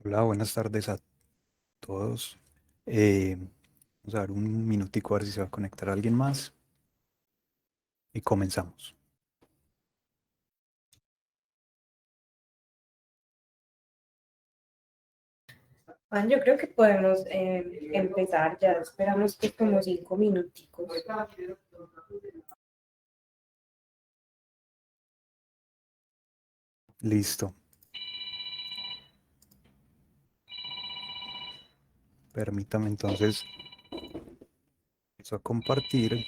Hola, buenas tardes a todos. Eh, Vamos a dar un minutico a ver si se va a conectar alguien más y comenzamos. Juan, yo creo que podemos empezar ya. Esperamos que como 5 minuticos. Listo. Permítame entonces empiezo a compartir.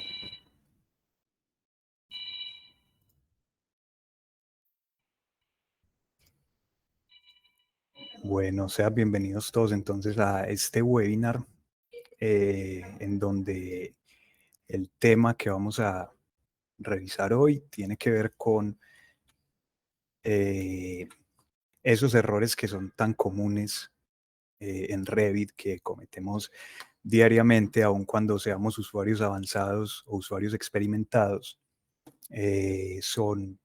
Bueno, sean bienvenidos todos entonces a este webinar en donde el tema que vamos a revisar hoy tiene que ver con eh, esos errores que son tan comunes en Revit que cometemos diariamente, aun cuando seamos usuarios avanzados o usuarios experimentados, son,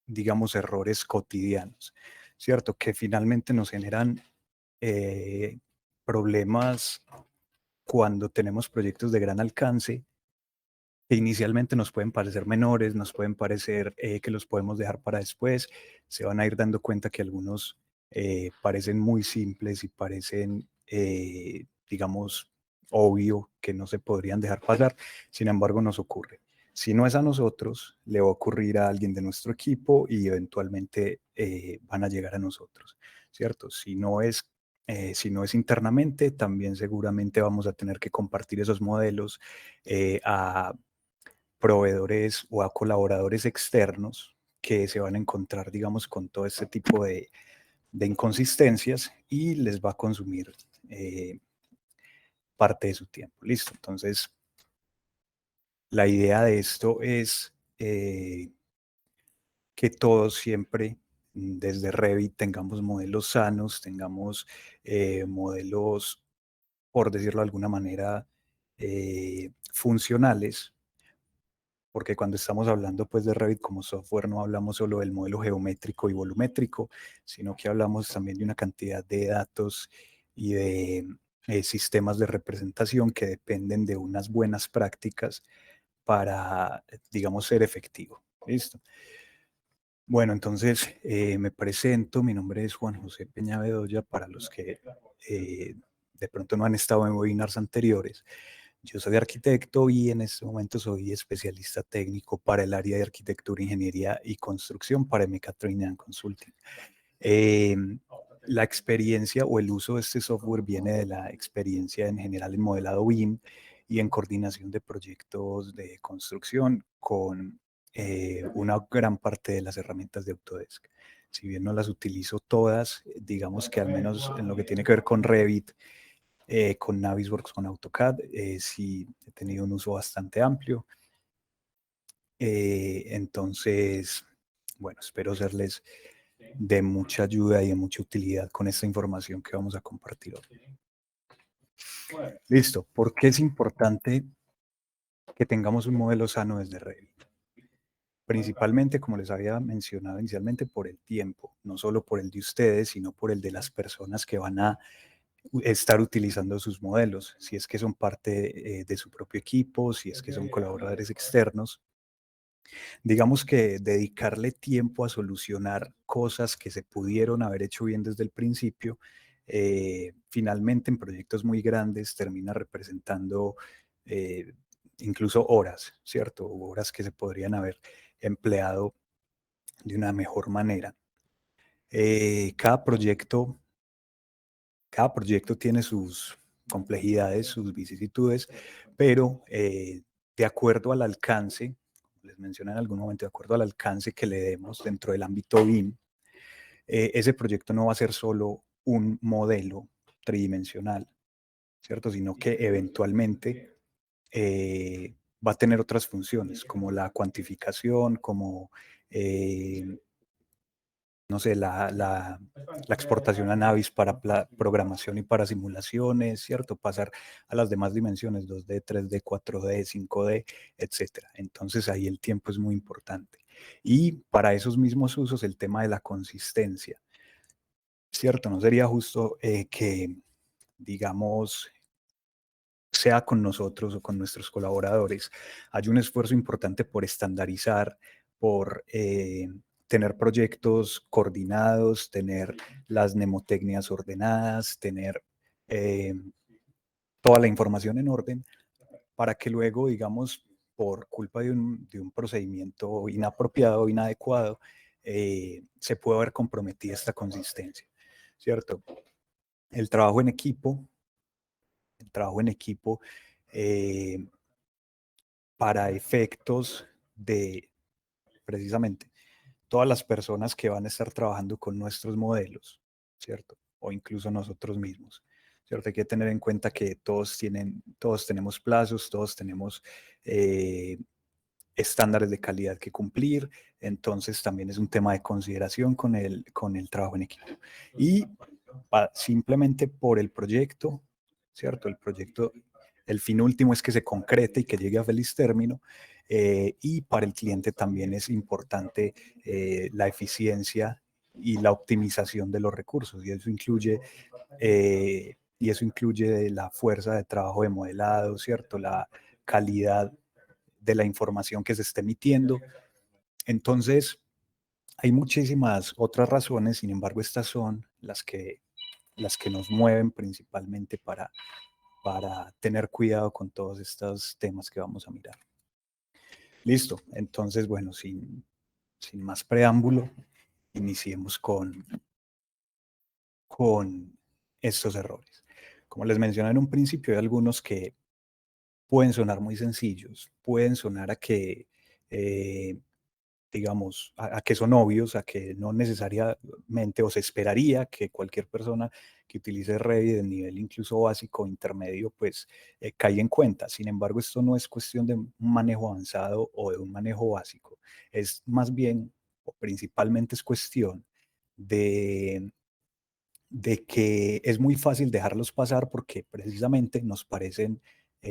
digamos, errores cotidianos, ¿cierto? Que finalmente nos generan eh, problemas cuando tenemos proyectos de gran alcance que inicialmente nos pueden parecer menores, nos pueden parecer que los podemos dejar para después, se van a ir dando cuenta que algunos parecen muy simples y parecen, digamos, obvio que no se podrían dejar pasar, sin embargo nos ocurre. Si no es a nosotros, le va a ocurrir a alguien de nuestro equipo y eventualmente van a llegar a nosotros, ¿cierto? Si no es internamente, también seguramente vamos a tener que compartir esos modelos a proveedores o a colaboradores externos que se van a encontrar, digamos, con todo este tipo de inconsistencias y les va a consumir eh, parte de su tiempo. Listo. Entonces, la idea de esto es que todos siempre desde Revit tengamos modelos sanos, tengamos modelos, por decirlo de alguna manera, funcionales, porque cuando estamos hablando pues de Revit como software no hablamos solo del modelo geométrico y volumétrico, sino que hablamos también de una cantidad de datos y de sistemas de representación que dependen de unas buenas prácticas para, digamos, ser efectivo. ¿Listo? Bueno, entonces me presento, mi nombre es Juan José Peña Bedoya, para los que de pronto no han estado en webinars anteriores. Yo soy arquitecto y en este momento soy especialista técnico para el área de arquitectura, ingeniería y construcción para Mechatronic Consulting. Eh, la experiencia o el uso de este software viene de la experiencia en general en modelado BIM y en coordinación de proyectos de construcción con una gran parte de las herramientas de Autodesk. Si bien no las utilizo todas, digamos que al menos en lo que tiene que ver con Revit, con Navisworks, con AutoCAD, sí he tenido un uso bastante amplio. Entonces, bueno, espero serles de mucha ayuda y de mucha utilidad con esta información que vamos a compartir hoy. Listo. ¿Por qué es importante que tengamos un modelo sano desde Revit? Principalmente, como les había mencionado inicialmente, por el tiempo, no solo por el de ustedes, sino por el de las personas que van a estar utilizando sus modelos, si es que son parte de su propio equipo, si es que son colaboradores externos. Digamos que dedicarle tiempo a solucionar cosas que se pudieron haber hecho bien desde el principio, finalmente en proyectos muy grandes termina representando eh, incluso horas, ¿cierto? Horas que se podrían haber empleado de una mejor manera. Eh, cada proyecto, cada proyecto tiene sus complejidades, sus vicisitudes, pero de acuerdo al alcance, les mencioné en algún momento, de acuerdo al alcance que le demos dentro del ámbito BIM, ese proyecto no va a ser solo un modelo tridimensional, ¿cierto? Sino que eventualmente va a tener otras funciones, como la cuantificación, como eh, no sé, la exportación a Navis para programación y para simulaciones, ¿cierto? Pasar a las demás dimensiones, 2D, 3D, 4D, 5D, etcétera. Entonces ahí el tiempo es muy importante. Y para esos mismos usos, el tema de la consistencia, ¿cierto? No sería justo que, digamos, sea con nosotros o con nuestros colaboradores, hay un esfuerzo importante por estandarizar, por tener proyectos coordinados, tener las mnemotecnias ordenadas, tener eh, toda la información en orden, para que luego, digamos, por culpa de un procedimiento inapropiado o inadecuado, se pueda ver comprometida esta consistencia, ¿cierto? El trabajo en equipo, el trabajo en equipo eh, para efectos de precisamente todas las personas que van a estar trabajando con nuestros modelos, ¿cierto? O incluso nosotros mismos, ¿cierto? Hay que tener en cuenta que todos tenemos plazos, todos tenemos estándares de calidad que cumplir, entonces también es un tema de consideración con el trabajo en equipo. Y simplemente por el proyecto, ¿cierto? El proyecto, el fin último es que se concrete y que llegue a feliz término. Y para el cliente también es importante la eficiencia y la optimización de los recursos. Y eso incluye la fuerza de trabajo de modelado, ¿cierto? La calidad de la información que se esté emitiendo. Entonces, hay muchísimas otras razones, sin embargo, estas son las que nos mueven principalmente para tener cuidado con todos estos temas que vamos a mirar. Listo, entonces, bueno, sin más preámbulo, iniciemos con estos errores. Como les mencioné en un principio, hay algunos que pueden sonar muy sencillos, pueden sonar a que digamos, a que son obvios, a que no necesariamente o se esperaría que cualquier persona que utilice Revit de nivel incluso básico o intermedio, pues caiga en cuenta. Sin embargo, esto no es cuestión de un manejo avanzado o de un manejo básico. Es más bien, o principalmente es cuestión de que es muy fácil dejarlos pasar porque precisamente nos parecen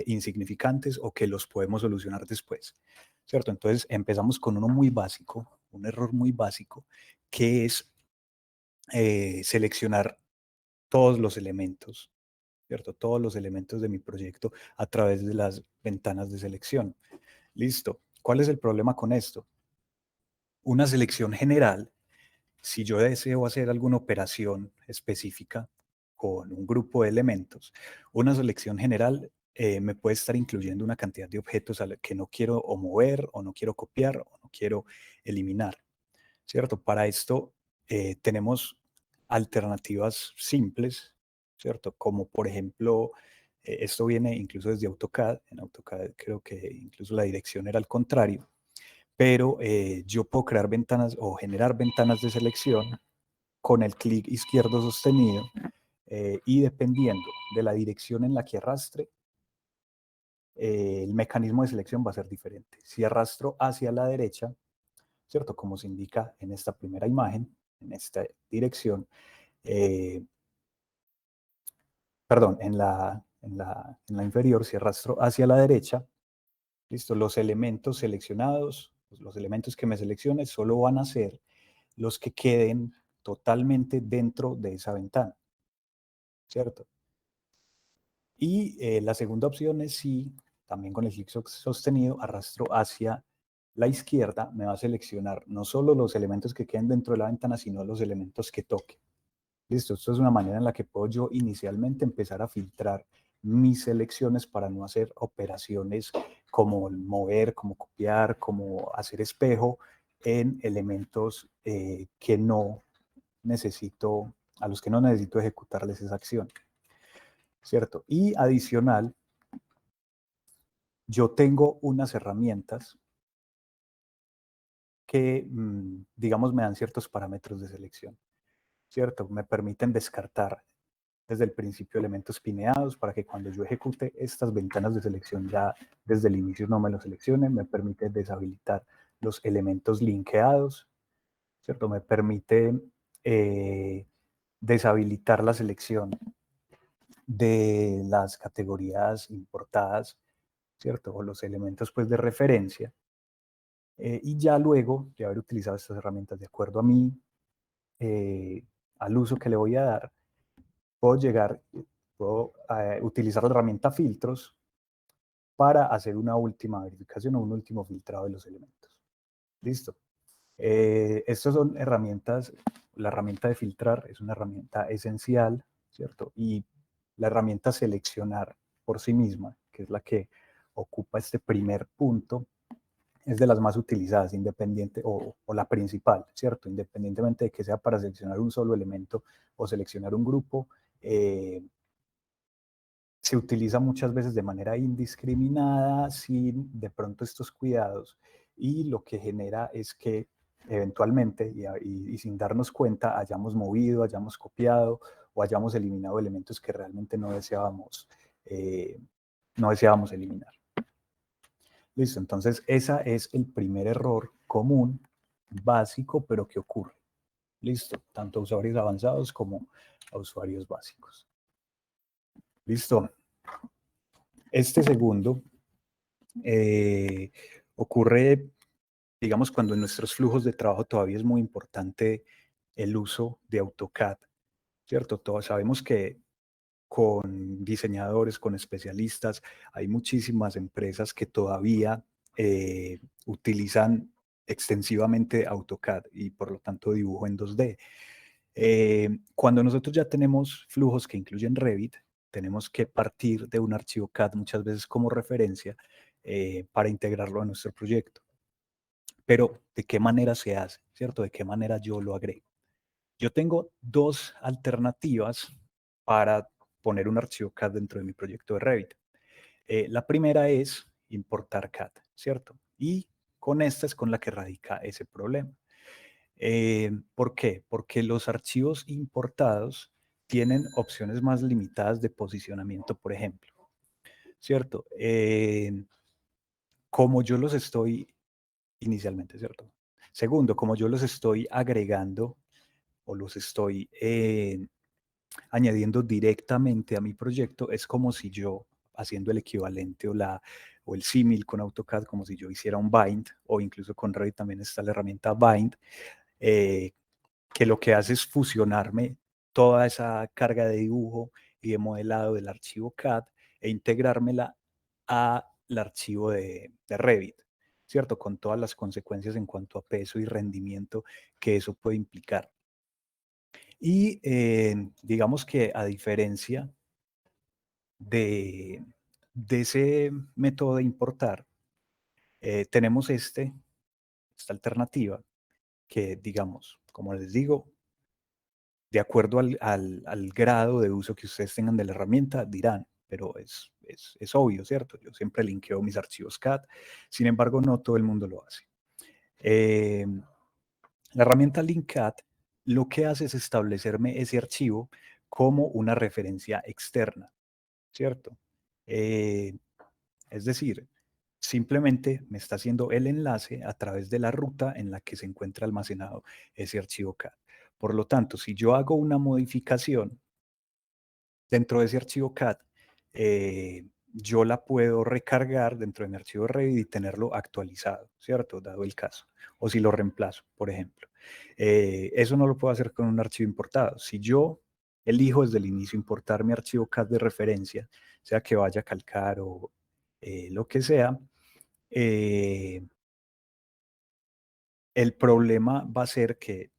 insignificantes o que los podemos solucionar después, ¿cierto? Entonces empezamos con uno muy básico, un error muy básico, que es seleccionar todos los elementos, ¿cierto? Todos los elementos de mi proyecto a través de las ventanas de selección. Listo. ¿Cuál es el problema con esto? Una selección general, si yo deseo hacer alguna operación específica con un grupo de elementos, una selección general me puede estar incluyendo una cantidad de objetos a la que no quiero o mover, o no quiero copiar, o no quiero eliminar, ¿cierto? Para esto tenemos alternativas simples, ¿cierto? Como por ejemplo, esto viene incluso desde AutoCAD. En AutoCAD creo que incluso la dirección era al contrario, pero yo puedo crear ventanas o generar ventanas de selección con el clic izquierdo sostenido y dependiendo de la dirección en la que arrastre, el mecanismo de selección va a ser diferente. Si arrastro hacia la derecha, ¿cierto? Como se indica en esta primera imagen, en esta dirección, eh, perdón, en la inferior, si arrastro hacia la derecha, listo, los elementos seleccionados, pues los elementos que me seleccione solo van a ser los que queden totalmente dentro de esa ventana, ¿cierto? Y la segunda opción es si también con el clic sostenido arrastro hacia La izquierda me va a seleccionar no solo los elementos que queden dentro de la ventana, sino los elementos que toque. Listo, esto es una manera en la que puedo yo inicialmente empezar a filtrar mis selecciones para no hacer operaciones como mover, como copiar, como hacer espejo en elementos que no necesito, a los que no necesito ejecutarles esa acción, ¿cierto? Y adicional, yo tengo unas herramientas que, digamos, me dan ciertos parámetros de selección, ¿cierto? Me permiten descartar desde el principio elementos pineados para que cuando yo ejecute estas ventanas de selección ya desde el inicio no me lo seleccione. Me permite deshabilitar los elementos linkeados, ¿cierto? Me permite deshabilitar la selección de las categorías importadas, ¿cierto? O los elementos pues de referencia. Y ya luego de haber utilizado estas herramientas de acuerdo a mí, al uso que le voy a dar, puedo llegar, puedo utilizar la herramienta filtros para hacer una última verificación o un último filtrado de los elementos. Listo. Estas son herramientas, la herramienta de filtrar es una herramienta esencial, ¿cierto? Y la herramienta seleccionar por sí misma, que es la que ocupa este primer punto, es de las más utilizadas, independiente, o la principal, ¿cierto? Independientemente de que sea para seleccionar un solo elemento o seleccionar un grupo, se utiliza muchas veces de manera indiscriminada, sin de pronto estos cuidados, y lo que genera es que eventualmente, y sin darnos cuenta, hayamos movido, hayamos copiado o hayamos eliminado elementos que realmente no deseábamos eliminar. Listo, entonces ese es el primer error común, básico, pero que ocurre. Listo, tanto a usuarios avanzados como a usuarios básicos. Listo. Este segundo ocurre, digamos, cuando en nuestros flujos de trabajo todavía es muy importante el uso de AutoCAD, ¿cierto? Todos sabemos que con diseñadores, con especialistas, hay muchísimas empresas que todavía utilizan extensivamente AutoCAD y por lo tanto dibujo en 2D. Cuando nosotros ya tenemos flujos que incluyen Revit, tenemos que partir de un archivo CAD muchas veces como referencia para integrarlo a nuestro proyecto. Pero, ¿de qué manera se hace? ¿Cierto? ¿De qué manera yo lo agrego? Yo tengo dos alternativas para poner un archivo CAD dentro de mi proyecto de Revit. La primera es importar CAD, ¿cierto? Y con esta es con la que radica ese problema. ¿Por qué? Porque los archivos importados tienen opciones más limitadas de posicionamiento, por ejemplo, ¿cierto? Como yo los estoy inicialmente, ¿cierto? Segundo, como yo los estoy agregando o los estoy añadiendo directamente a mi proyecto, es como si yo, haciendo el equivalente o el símil con AutoCAD, como si yo hiciera un bind, o incluso con Revit también está la herramienta bind, eh, que lo que hace es fusionarme toda esa carga de dibujo y de modelado del archivo CAD e integrármela al archivo de Revit, ¿cierto? Con todas las consecuencias en cuanto a peso y rendimiento que eso puede implicar. Y digamos que a diferencia de, de ese método de importar, tenemos esta alternativa que, digamos, como les digo, de acuerdo al grado de uso que ustedes tengan de la herramienta, dirán, pero es obvio, ¿cierto? Yo siempre linkeo mis archivos CAD, sin embargo, no todo el mundo lo hace. La herramienta LinkCAD lo que hace es establecerme ese archivo como una referencia externa, ¿cierto? Es decir, simplemente me está haciendo el enlace a través de la ruta en la que se encuentra almacenado ese archivo CAD. Por lo tanto, si yo hago una modificación dentro de ese archivo CAD, yo la puedo recargar dentro de mi archivo Revit y tenerlo actualizado, ¿cierto? Dado el caso. O si lo reemplazo, por ejemplo. Eso no lo puedo hacer con un archivo importado. Si yo elijo desde el inicio importar mi archivo CAD de referencia, sea que vaya a calcar o lo que sea, El problema va a ser que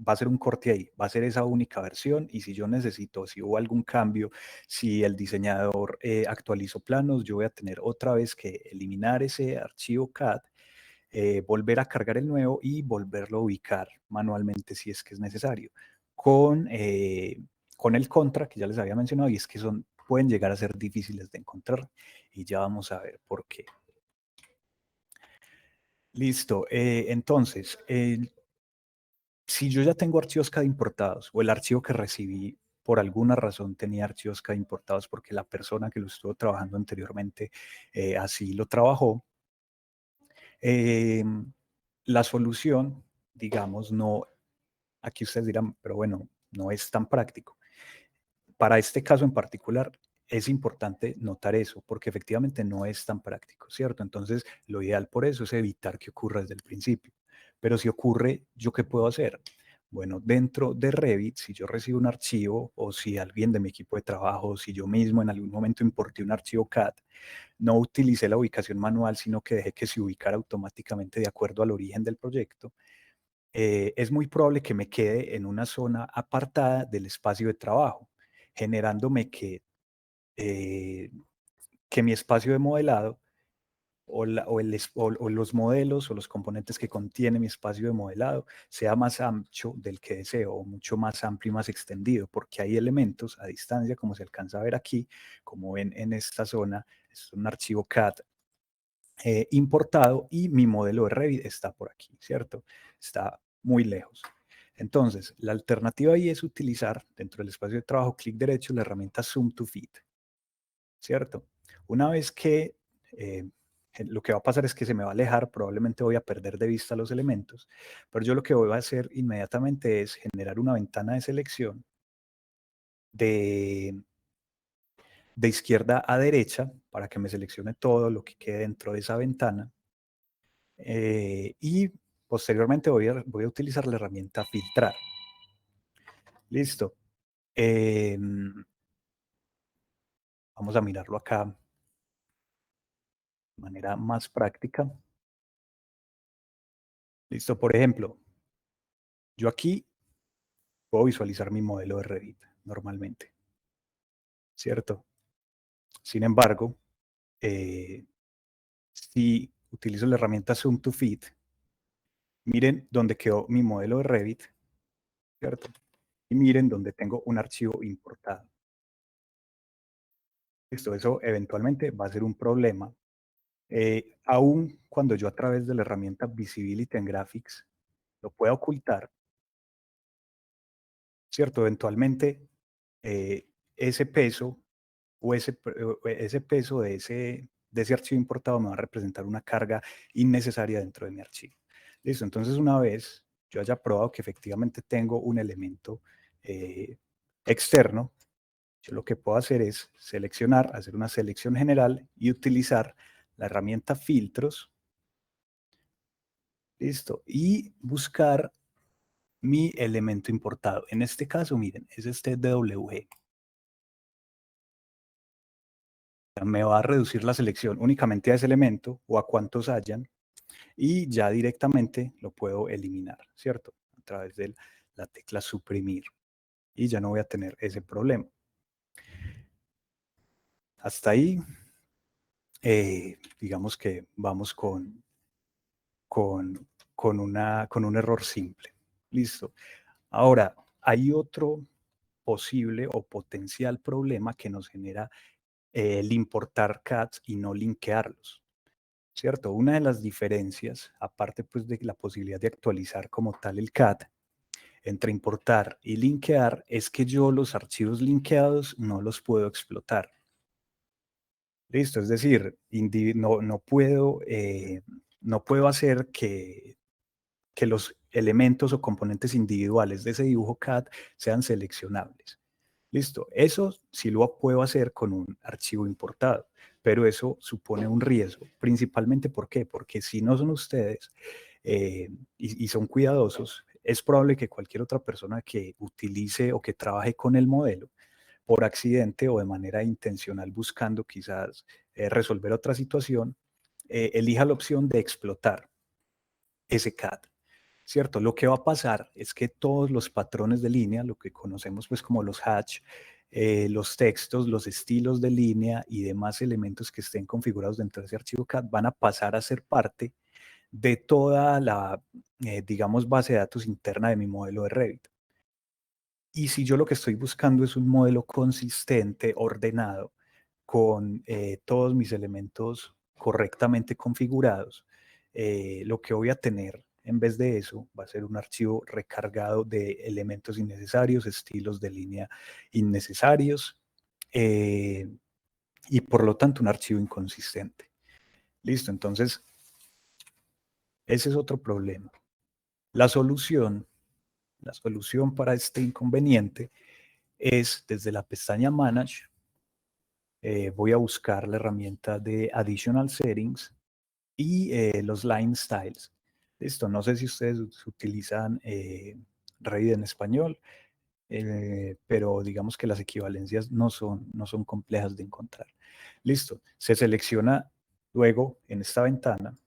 va a ser un corte ahí, va a ser esa única versión y si yo necesito, si hubo algún cambio, si el diseñador actualizó planos, yo voy a tener otra vez que eliminar ese archivo CAD, volver a cargar el nuevo y volverlo a ubicar manualmente si es que es necesario. Con el contra que ya les había mencionado y es que pueden llegar a ser difíciles de encontrar y ya vamos a ver por qué. Listo, entonces, si yo ya tengo archivos CAD importados o el archivo que recibí por alguna razón tenía archivos CAD importados porque la persona que lo estuvo trabajando anteriormente así lo trabajó, la solución, digamos, no, aquí ustedes dirán, pero bueno, no es tan práctico. Para este caso en particular, es importante notar eso, porque efectivamente no es tan práctico, ¿cierto? Entonces, lo ideal por eso es evitar que ocurra desde el principio. Pero si ocurre, ¿yo qué puedo hacer? Bueno, dentro de Revit, si yo recibo un archivo o si alguien de mi equipo de trabajo, si yo mismo en algún momento importé un archivo CAD, no utilicé la ubicación manual, sino que dejé que se ubicara automáticamente de acuerdo al origen del proyecto, es muy probable que me quede en una zona apartada del espacio de trabajo, generándome eh, que mi espacio de modelado o los modelos o los componentes que contiene mi espacio de modelado sea más ancho del que deseo o mucho más amplio y más extendido, porque hay elementos a distancia, como se alcanza a ver aquí, como ven en esta zona, es un archivo CAD importado y mi modelo de Revit está por aquí, ¿cierto? Está muy lejos. Entonces, la alternativa ahí es utilizar dentro del espacio de trabajo, clic derecho, la herramienta Zoom to Fit, ¿cierto? Una vez que lo que va a pasar es que se me va a alejar, probablemente voy a perder de vista los elementos, pero yo lo que voy a hacer inmediatamente es generar una ventana de selección de, de izquierda a derecha para que me seleccione todo lo que quede dentro de esa ventana. Y posteriormente voy a utilizar la herramienta filtrar. Listo. Vamos a mirarlo acá de manera más práctica. Listo. Por ejemplo, yo aquí puedo visualizar mi modelo de Revit normalmente, ¿cierto? Sin embargo, si utilizo la herramienta Zoom to Fit, miren dónde quedó mi modelo de Revit, ¿cierto? Y miren dónde tengo un archivo importado. Listo, eso eventualmente va a ser un problema. Aún cuando yo a través de la herramienta Visibility en Graphics lo pueda ocultar, ¿cierto? Eventualmente eh, ese peso ese peso de ese archivo importado me va a representar una carga innecesaria dentro de mi archivo. Listo, entonces una vez yo haya probado que efectivamente tengo un elemento externo, yo lo que puedo hacer es seleccionar, hacer una selección general y utilizar la herramienta filtros. Listo. Y buscar mi elemento importado. En este caso, miren, es este DWG. Me va a reducir la selección únicamente a ese elemento o a cuantos hayan y ya directamente lo puedo eliminar, ¿cierto? A través de la tecla suprimir y ya no voy a tener ese problema. Hasta ahí, digamos que vamos con, con un error simple. Listo. Ahora, hay otro posible o potencial problema que nos genera el importar CADs y no linkearlos, ¿cierto? Una de las diferencias, aparte pues de la posibilidad de actualizar como tal el CAD, entre importar y linkear, es que yo los archivos linkeados no los puedo explotar. Listo, es decir, no puedo hacer que los elementos o componentes individuales de ese dibujo CAD sean seleccionables. Listo, eso sí lo puedo hacer con un archivo importado, pero eso supone un riesgo, principalmente ¿por qué? Porque si no son ustedes y son cuidadosos, es probable que cualquier otra persona que utilice o que trabaje con el modelo por accidente o de manera intencional buscando quizás resolver otra situación, elija la opción de explotar. SCAD, ¿cierto? Lo que va a pasar es que todos los patrones de línea, lo que conocemos pues como los hatch, los textos, los estilos de línea y demás elementos que estén configurados dentro de ese archivo CAD van a pasar a ser parte de toda la, digamos, base de datos interna de mi modelo de Revit. Y si yo lo que estoy buscando es un modelo consistente, ordenado, con todos mis elementos correctamente configurados, lo que voy a tener en vez de eso va a ser un archivo recargado de elementos innecesarios, estilos de línea innecesarios, y por lo tanto un archivo inconsistente. Listo, entonces ese es otro problema. La solución para este inconveniente es desde la pestaña Manage, voy a buscar la herramienta de Additional Settings y los Line Styles. Listo, no sé si ustedes utilizan Revit en español, pero digamos que las equivalencias no son complejas de encontrar. Listo, se selecciona luego en esta ventana,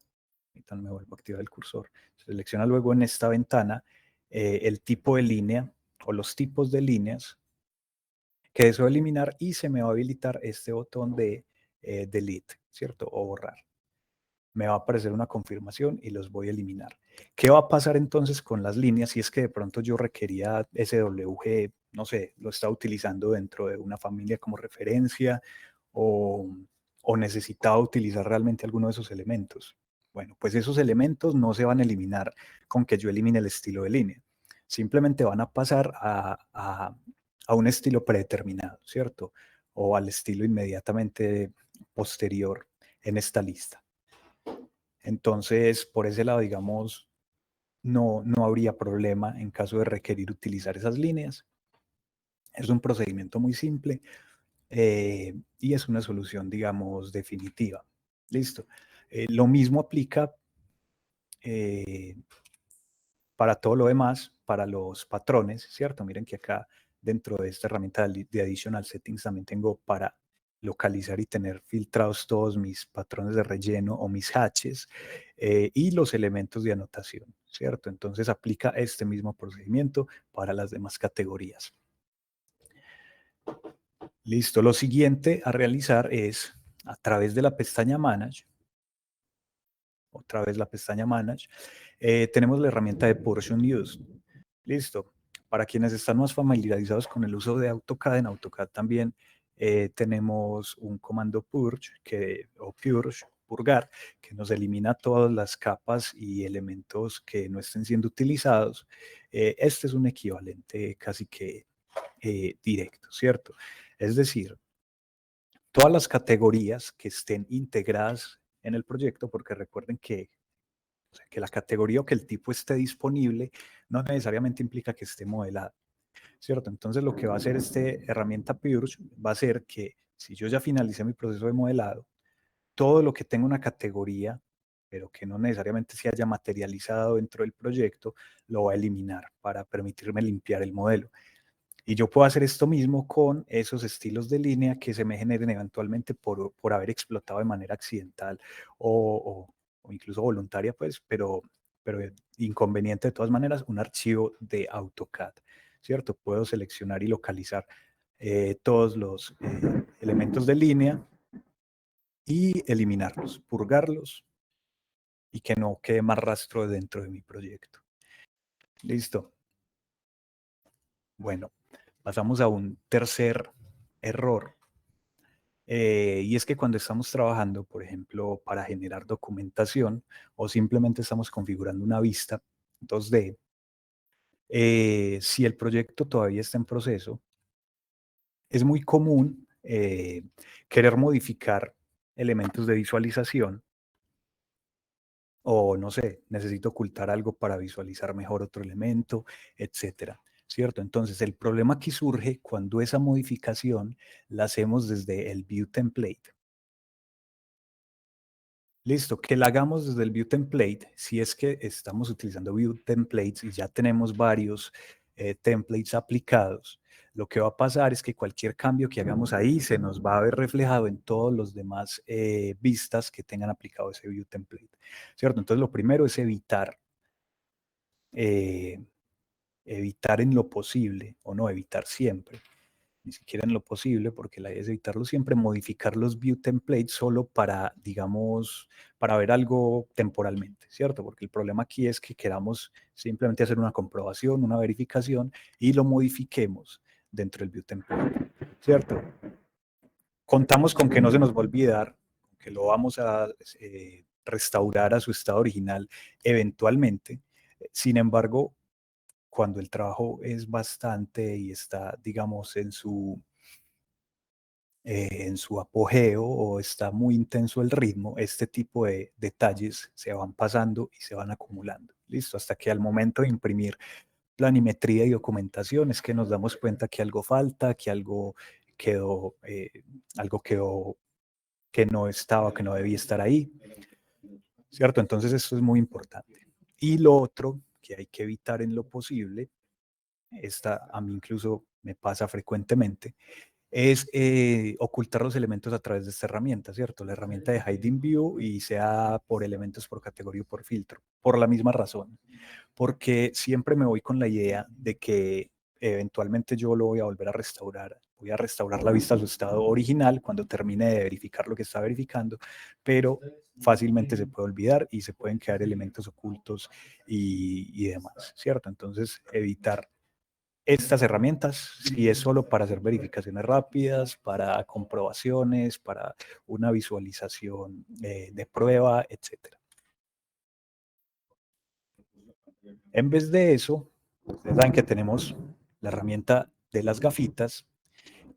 ahorita me vuelvo a activar el cursor, se selecciona luego en esta ventana el tipo de línea o los tipos de líneas que deseo eliminar y se me va a habilitar este botón de delete, ¿cierto? O borrar. Me va a aparecer una confirmación y los voy a eliminar. ¿Qué va a pasar entonces con las líneas si es que de pronto yo requería SWG, no sé, lo estaba utilizando dentro de una familia como referencia o, o necesitaba utilizar realmente alguno de esos elementos? Bueno, pues esos elementos no se van a eliminar con que yo elimine el estilo de línea. Simplemente van a pasar a un estilo predeterminado, ¿cierto? O al estilo inmediatamente posterior en esta lista. Entonces, por ese lado, digamos, no habría problema en caso de requerir utilizar esas líneas. Es un procedimiento muy simple y es una solución, digamos, definitiva. Listo. Lo mismo aplica para todo lo demás, para los patrones, ¿cierto? Miren que acá dentro de esta herramienta de Additional Settings también tengo para localizar y tener filtrados todos mis patrones de relleno o mis hatches y los elementos de anotación, ¿cierto? Entonces aplica este mismo procedimiento para las demás categorías. Listo, lo siguiente a realizar es a través de la pestaña Manage, otra vez la pestaña Manage, tenemos la herramienta de Portion Use. Listo. Para quienes están más familiarizados con el uso de AutoCAD, en AutoCAD también tenemos un comando purge, o purge, purgar, que nos elimina todas las capas y elementos que no estén siendo utilizados. Este es un equivalente casi que directo, ¿cierto? Es decir, todas las categorías que estén integradas en el proyecto, porque recuerden que, o sea, que la categoría o que el tipo esté disponible no necesariamente implica que esté modelada, ¿cierto? Entonces lo que va a hacer esta herramienta Purge va a ser que si yo ya finalicé mi proceso de modelado, todo lo que tenga una categoría, pero que no necesariamente se haya materializado dentro del proyecto, lo va a eliminar para permitirme limpiar el modelo. Y yo puedo hacer esto mismo con esos estilos de línea que se me generen eventualmente por haber explotado de manera accidental o incluso voluntaria, pues, pero inconveniente de todas maneras, un archivo de AutoCAD, ¿cierto? Puedo seleccionar y localizar todos los elementos de línea y eliminarlos, purgarlos y que no quede más rastro dentro de mi proyecto. Listo. Bueno, pasamos a un tercer error. Y es que cuando estamos trabajando, por ejemplo, para generar documentación o simplemente estamos configurando una vista 2D, si el proyecto todavía está en proceso, es muy común querer modificar elementos de visualización o, no sé, necesito ocultar algo para visualizar mejor otro elemento, etcétera, ¿cierto? Entonces, el problema aquí surge cuando esa modificación la hacemos desde el View Template. Listo, que la hagamos desde el View Template, si es que estamos utilizando View Templates y ya tenemos varios templates aplicados, lo que va a pasar es que cualquier cambio que hagamos ahí se nos va a ver reflejado en todos los demás vistas que tengan aplicado ese View Template, ¿cierto? Entonces, lo primero es evitar evitar en lo posible, o no evitar siempre, ni siquiera en lo posible, porque la idea es evitarlo siempre, modificar los view templates solo para, digamos, para ver algo temporalmente, ¿cierto? Porque el problema aquí es que queramos simplemente hacer una comprobación, una verificación y lo modifiquemos dentro del view template, ¿cierto? Contamos con que no se nos va a olvidar, que lo vamos a restaurar a su estado original eventualmente. Sin embargo, cuando el trabajo es bastante y está, digamos, en su apogeo o está muy intenso el ritmo, este tipo de detalles se van pasando y se van acumulando. Listo, hasta que al momento de imprimir planimetría y documentación es que nos damos cuenta que algo falta, que algo quedó que no estaba, que no debía estar ahí, ¿cierto? Entonces eso es muy importante. Y lo otro que hay que evitar en lo posible, esta a mí incluso me pasa frecuentemente, es ocultar los elementos a través de esta herramienta, ¿cierto? La herramienta de Hiding View y sea por elementos, por categoría o por filtro, por la misma razón, porque siempre me voy con la idea de que eventualmente yo lo voy a volver a restaurar. Voy a restaurar la vista a su estado original cuando termine de verificar lo que está verificando, pero fácilmente se puede olvidar y se pueden quedar elementos ocultos y demás, ¿cierto? Entonces, evitar estas herramientas, si es solo para hacer verificaciones rápidas, para comprobaciones, para una visualización de prueba, etc. En vez de eso, ustedes saben que tenemos la herramienta de las gafitas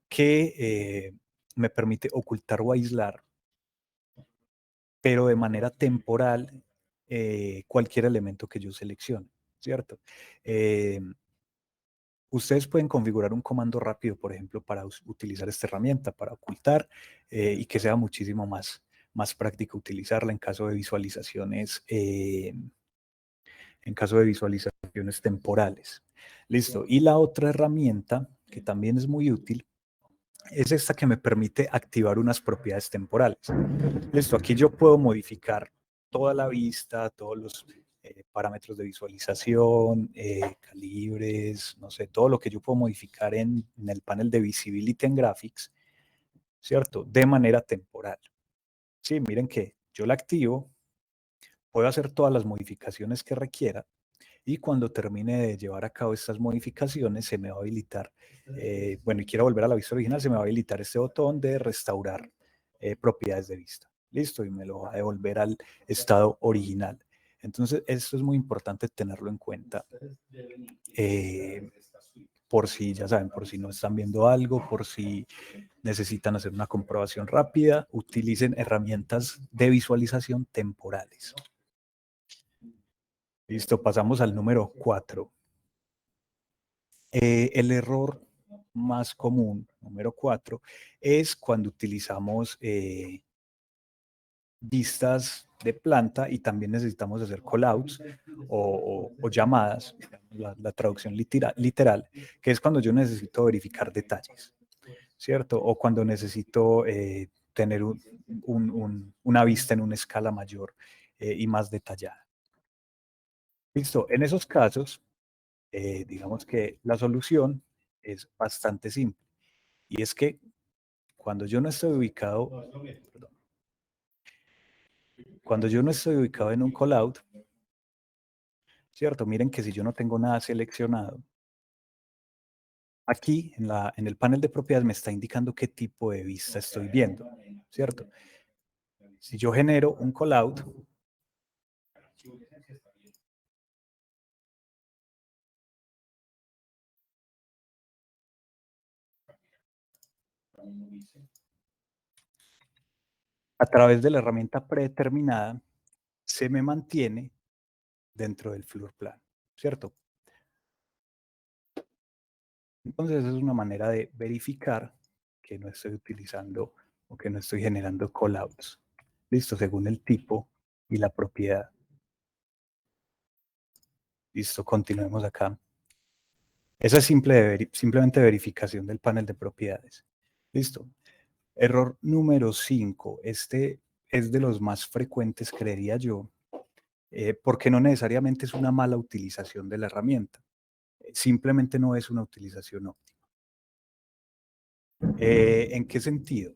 que me permite ocultar o aislar, pero de manera temporal, cualquier elemento que yo seleccione, ¿cierto? Ustedes pueden configurar un comando rápido, por ejemplo, para utilizar esta herramienta, para ocultar y que sea muchísimo más práctico utilizarla en caso de visualizaciones, temporales. Listo. Y la otra herramienta que también es muy útil es esta que me permite activar unas propiedades temporales. Listo. Aquí yo puedo modificar toda la vista, todos los parámetros de visualización, calibres, no sé, todo lo que yo puedo modificar en el panel de Visibility and Graphics, ¿cierto? De manera temporal. Sí, miren que yo la activo, puedo hacer todas las modificaciones que requiera y cuando termine de llevar a cabo estas modificaciones se me va a habilitar, bueno, y quiero volver a la vista original, se me va a habilitar este botón de restaurar propiedades de vista. Listo, y me lo va a devolver al estado original. Entonces, esto es muy importante tenerlo en cuenta. Por si, ya saben, por si no están viendo algo, por si necesitan hacer una comprobación rápida, utilicen herramientas de visualización temporales. Listo, pasamos al número 4. El error más común, número 4, es cuando utilizamos vistas de planta y también necesitamos hacer callouts o llamadas, la traducción literal, que es cuando yo necesito verificar detalles, ¿cierto? O cuando necesito tener una vista en una escala mayor y más detallada. Listo, en esos casos, digamos que la solución es bastante simple. Y es que cuando yo no estoy ubicado, perdón, cuando yo no estoy ubicado en un callout, ¿cierto? Miren que si yo no tengo nada seleccionado, aquí en el panel de propiedades me está indicando qué tipo de vista estoy viendo, ¿cierto? Si yo genero un callout, a través de la herramienta predeterminada, se me mantiene dentro del floor plan, ¿cierto? Entonces, esa es una manera de verificar que no estoy utilizando o que no estoy generando callouts. Listo, según el tipo y la propiedad. Listo, continuemos acá. Esa es simplemente verificación del panel de propiedades. Listo. Error número 5. Este es de los más frecuentes, creería yo, porque no necesariamente es una mala utilización de la herramienta, simplemente no es una utilización óptima. ¿En qué sentido?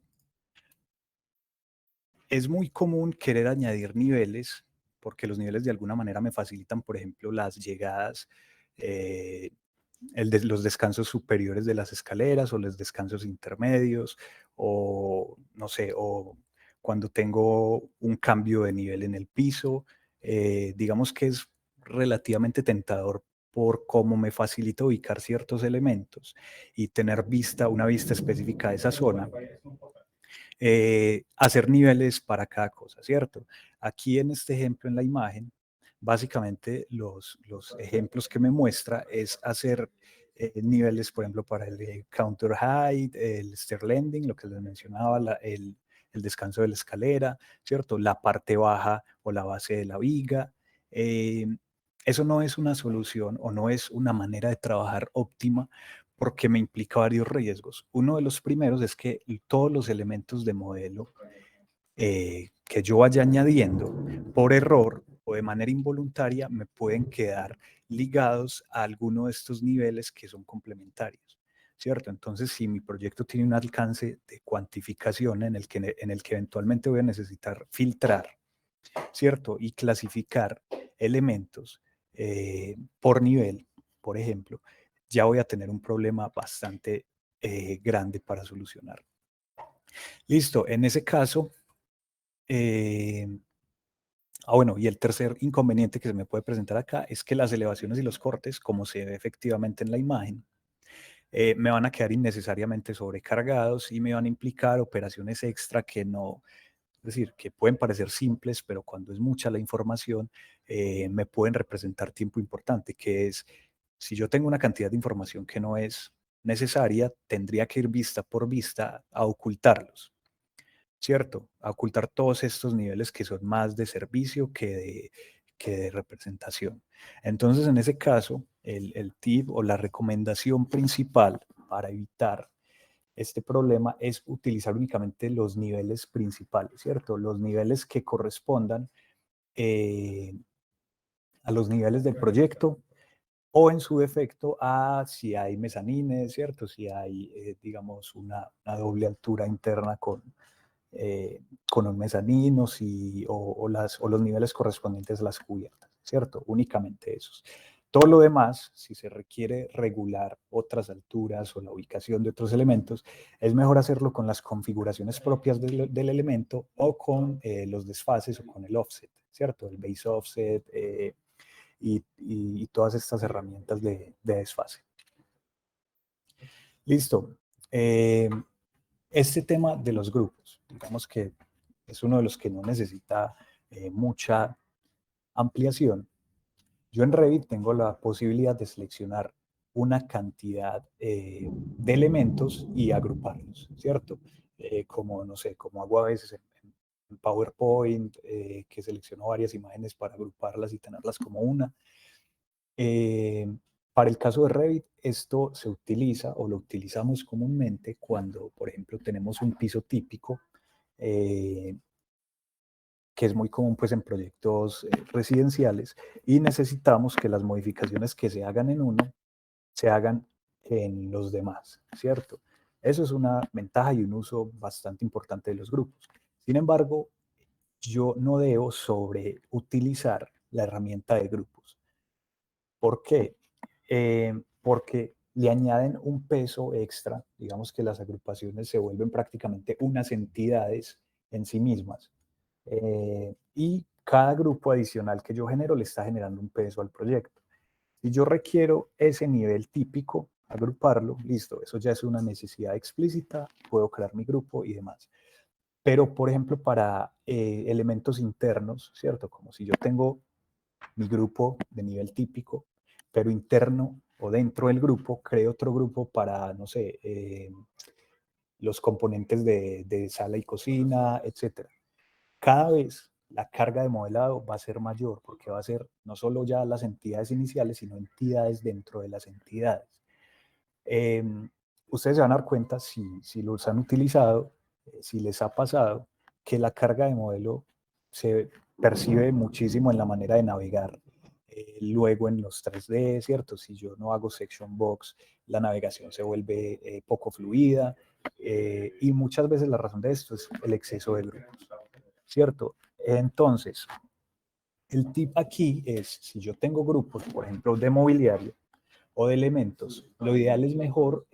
Es muy común querer añadir niveles, porque los niveles de alguna manera me facilitan, por ejemplo, las llegadas, eh, los descansos superiores de las escaleras o los descansos intermedios, o no sé, o cuando tengo un cambio de nivel en el piso. Digamos que es relativamente tentador por cómo me facilita ubicar ciertos elementos y tener una vista específica de esa zona, hacer niveles para cada cosa, ¿cierto? Aquí en este ejemplo, en la imagen, básicamente los ejemplos que me muestra es hacer niveles, por ejemplo, para el counter height, el stair landing, lo que les mencionaba, el descanso de la escalera, ¿cierto? La parte baja o la base de la viga. Eh, Eso no es una solución o no es una manera de trabajar óptima porque me implica varios riesgos. Uno de los primeros es que todos los elementos de modelo que yo vaya añadiendo por error o de manera involuntaria me pueden quedar ligados a alguno de estos niveles que son complementarios, ¿cierto? Entonces, si mi proyecto tiene un alcance de cuantificación en el que eventualmente voy a necesitar filtrar, ¿cierto? Y clasificar elementos por nivel, por ejemplo, ya voy a tener un problema bastante grande para solucionar. Listo, en ese caso, eh, bueno, y el tercer inconveniente que se me puede presentar acá es que las elevaciones y los cortes, como se ve efectivamente en la imagen, me van a quedar innecesariamente sobrecargados y me van a implicar operaciones extra que no, es decir, que pueden parecer simples, pero cuando es mucha la información, me pueden representar tiempo importante, que es, si yo tengo una cantidad de información que no es necesaria, tendría que ir vista por vista a ocultarlos, ¿cierto? A ocultar todos estos niveles que son más de servicio que de representación. Entonces, en ese caso, el tip o la recomendación principal para evitar este problema es utilizar únicamente los niveles principales, ¿cierto? Los niveles que correspondan eh, a los niveles del proyecto o en su defecto a si hay mezanines, ¿cierto? Si hay, digamos, una doble altura interna con un mezanino o los niveles correspondientes a las cubiertas, ¿cierto? Únicamente esos. Todo lo demás, si se requiere regular otras alturas o la ubicación de otros elementos, es mejor hacerlo con las configuraciones propias del elemento o con los desfases o con el offset, ¿cierto? El base offset y todas estas herramientas de desfase. Listo. Este tema de los grupos, digamos que es uno de los que no necesita mucha ampliación. Yo en Revit tengo la posibilidad de seleccionar una cantidad de elementos y agruparlos, ¿cierto? Como, no sé, como hago a veces en PowerPoint, que selecciono varias imágenes para agruparlas y tenerlas como una. Eh, para el caso de Revit, esto se utiliza o lo utilizamos comúnmente cuando, por ejemplo, tenemos un piso típico, eh, que es muy común pues, en proyectos residenciales, y necesitamos que las modificaciones que se hagan en uno se hagan en los demás, ¿cierto? Eso es una ventaja y un uso bastante importante de los grupos. Sin embargo, yo no debo sobreutilizar la herramienta de grupos. ¿Por qué? Porque le añaden un peso extra, digamos que las agrupaciones se vuelven prácticamente unas entidades en sí mismas. Y cada grupo adicional que yo genero le está generando un peso al proyecto. Si yo requiero ese nivel típico, agruparlo, listo, eso ya es una necesidad explícita, puedo crear mi grupo y demás. Pero, por ejemplo, para elementos internos, ¿cierto? Como si yo tengo mi grupo de nivel típico, pero interno o dentro del grupo creo otro grupo para, no sé, los componentes de sala y cocina, etcétera. Cada vez la carga de modelado va a ser mayor porque va a ser no solo ya las entidades iniciales, sino entidades dentro de las entidades. Eh, Ustedes se van a dar cuenta si los han utilizado, si les ha pasado, que la carga de modelo se percibe muchísimo en la manera de navegar. Luego en los 3D, ¿cierto? Si yo no hago section box, la navegación se vuelve poco fluida, y muchas veces la razón de esto es el exceso de grupos, ¿cierto? Entonces, el tip aquí es, si yo tengo grupos, por ejemplo, de mobiliario o de elementos, lo ideal es mejor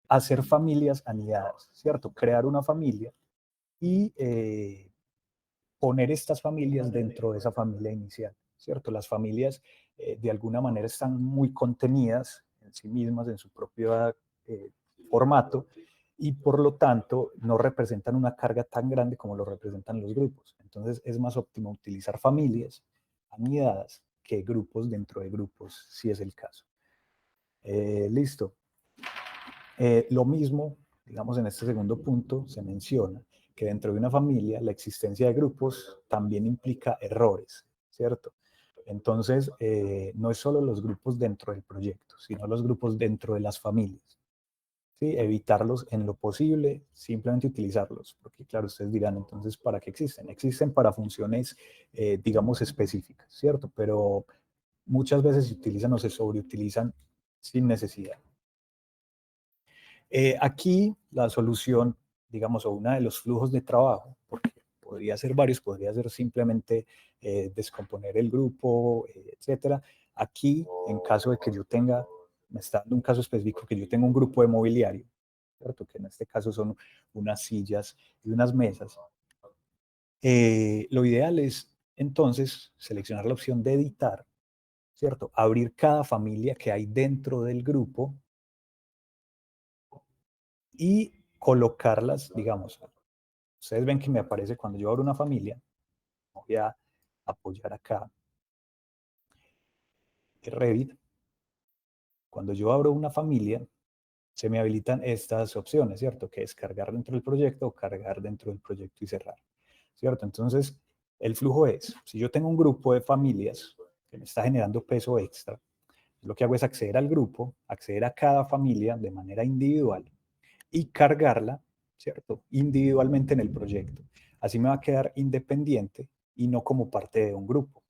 hacer familias anidadas, ¿cierto? Crear una familia y poner estas familias dentro de esa familia inicial, ¿cierto? Las familias de alguna manera están muy contenidas en sí mismas, en su propio formato, y por lo tanto no representan una carga tan grande como lo representan los grupos. Entonces es más óptimo utilizar familias anidadas que grupos dentro de grupos, si es el caso. Listo. Lo mismo, digamos, en este segundo punto se menciona que dentro de una familia la existencia de grupos también implica errores, ¿cierto? Entonces, no es solo los grupos dentro del proyecto, sino los grupos dentro de las familias. ¿Sí? Evitarlos en lo posible, simplemente utilizarlos, porque claro, ustedes dirán, entonces, ¿para qué existen? Existen para funciones, digamos, específicas, ¿cierto? Pero muchas veces se utilizan o se sobreutilizan sin necesidad. Aquí la solución, digamos, o uno de los flujos de trabajo, porque podría ser varios, podría ser simplemente descomponer el grupo, etcétera. Aquí, en caso de que yo tenga, me está dando un caso específico, que yo tengo un grupo de mobiliario, ¿cierto? Que en este caso son unas sillas y unas mesas. Lo ideal es entonces seleccionar la opción de editar, ¿cierto? Abrir cada familia que hay dentro del grupo y colocarlas, digamos, ustedes ven que me aparece cuando yo abro una familia, voy a apoyar acá en Revit, cuando yo abro una familia, se me habilitan estas opciones, ¿cierto? Que es cargar dentro del proyecto o cargar dentro del proyecto y cerrar, ¿cierto? Entonces, el flujo es, si yo tengo un grupo de familias que me está generando peso extra, lo que hago es acceder al grupo, acceder a cada familia de manera individual y cargarla, ¿cierto? Individualmente en el proyecto. Así me va a quedar independiente y no como parte de un grupo.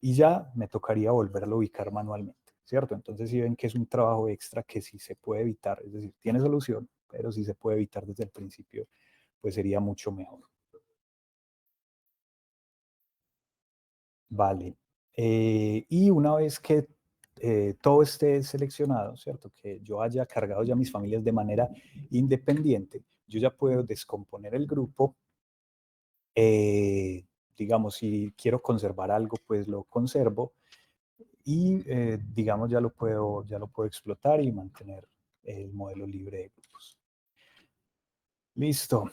Y ya me tocaría volverlo a ubicar manualmente, ¿cierto? Entonces si ven que es un trabajo extra que sí se puede evitar, es decir, tiene solución, pero si se puede evitar desde el principio, pues sería mucho mejor. Vale. Y una vez que todo esté seleccionado, ¿cierto? Que yo haya cargado ya mis familias de manera independiente, yo ya puedo descomponer el grupo. Digamos, si quiero conservar algo, pues lo conservo y, digamos, ya lo puedo explotar y mantener el modelo libre de grupos. Listo.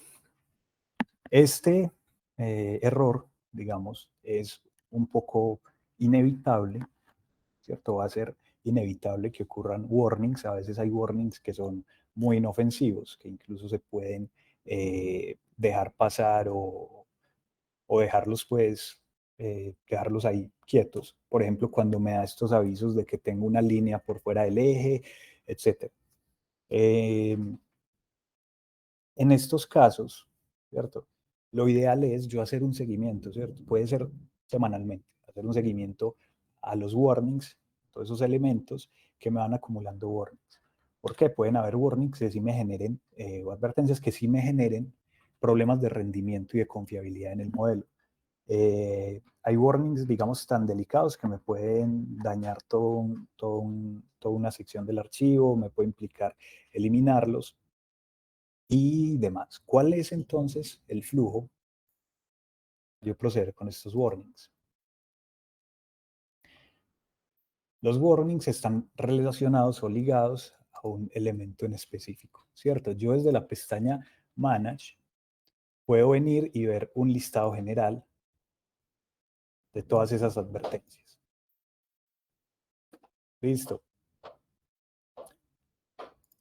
Este error, digamos, es un poco inevitable, ¿cierto? Va a ser inevitable que ocurran warnings. A veces hay warnings que son muy inofensivos, que incluso se pueden dejar pasar o dejarlos, pues, dejarlos ahí quietos. Por ejemplo, cuando me da estos avisos de que tengo una línea por fuera del eje, etc. En estos casos, ¿cierto? Lo ideal es yo hacer un seguimiento, ¿cierto? Puede ser semanalmente, hacer un seguimiento a los warnings, todos esos elementos que me van acumulando warnings. ¿Por qué? Pueden haber warnings que sí me generen, o advertencias que sí me generen problemas de rendimiento y de confiabilidad en el modelo. Hay warnings, digamos, tan delicados que me pueden dañar toda una sección del archivo, me puede implicar eliminarlos y demás. ¿Cuál es entonces el flujo? Yo proceder con estos warnings. Los warnings están relacionados o ligados a un elemento en específico, ¿cierto? Yo desde la pestaña Manage puedo venir y ver un listado general de todas esas advertencias. Listo.